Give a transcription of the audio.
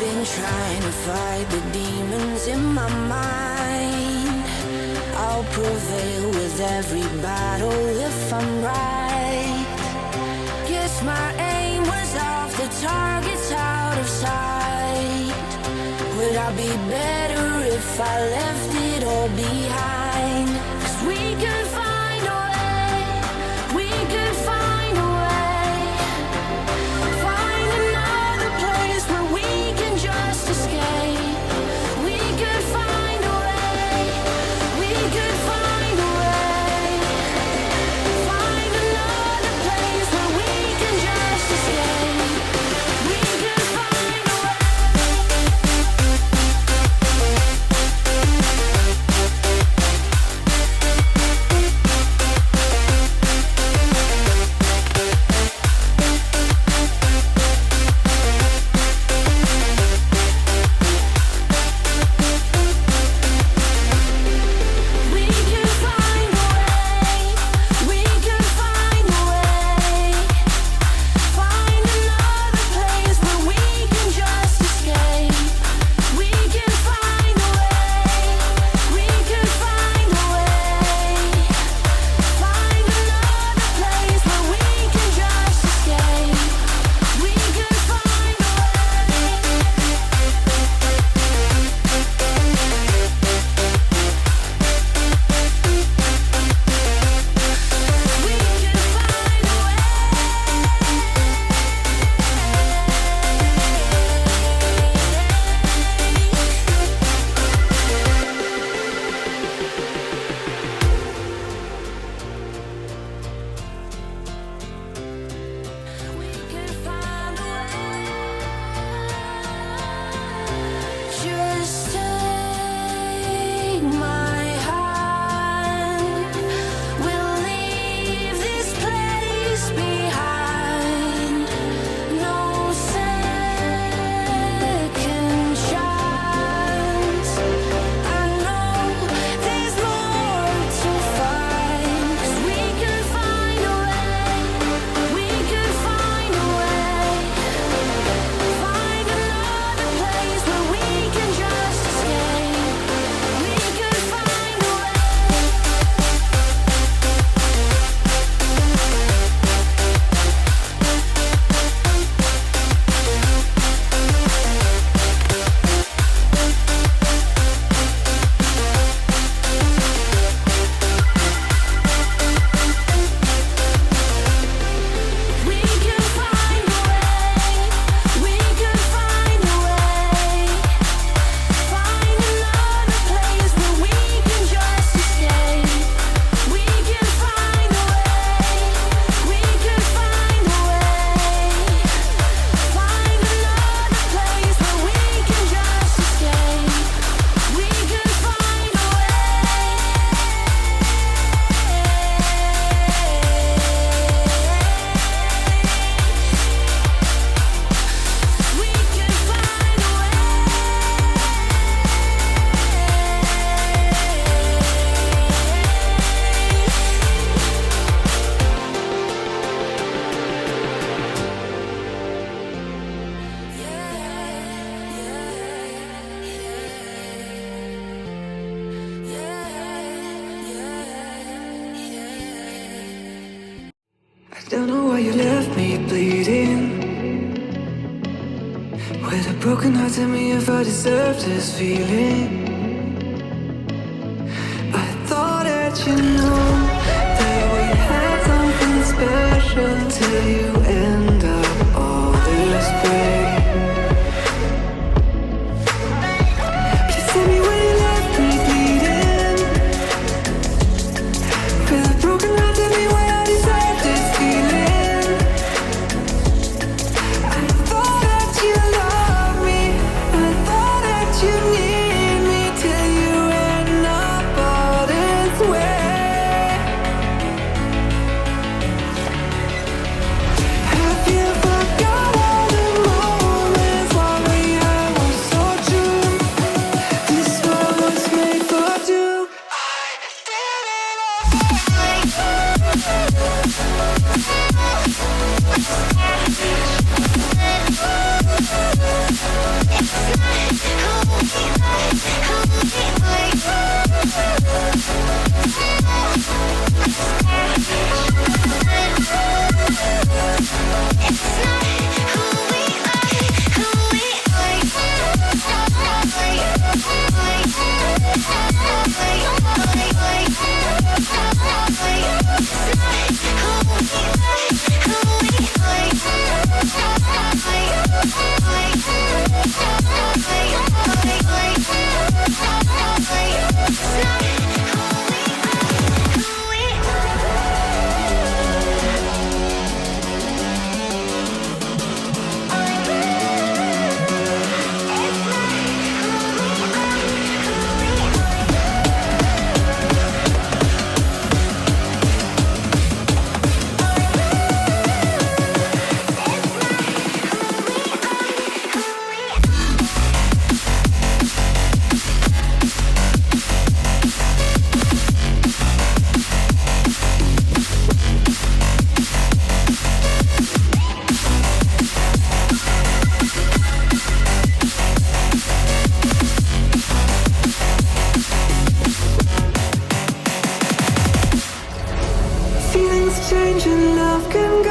been trying to fight the demons in my mind. I'll prevail with every battle if I'm right. Guess my aim was off, the target's out of sight. Would I be better if I left it all behind? 'Cause we could find a way, we could find a way. Find another place where we can just escape. We could find a way, we could find a way. Find another place where we can just escape. We could find a way. We could find a way, we could find a way. Find another place where we can just escape. We can find a way, we could find a way. Find another place where we can just escape. We could find a way. We can find a way. We can find a way. Just take my hand. We'll leave this place behind. No second chance. I know there's more to find. 'Cause we can find a way, we can find a way. Find another place where we can just escape. We can find a way. We can find a way, we can find a way. Find another place where we can just escape. We can find a way, we can find a way. Find another place where we can just escape. We can find a way. We can find a I don't know why you left me bleeding. With a broken heart, tell me if I deserve this feeling. I thought that you knew that we had something special till you end up all this way. Please tell me when you left me bleeding. With a broken heart, tell me why I deserve this feeling. I thought that you loved me, I thought that you need me till you end up all this way. Have you forgot all the moments while we had was so true? This world was made for two. I did it all. Feelings change and love can go.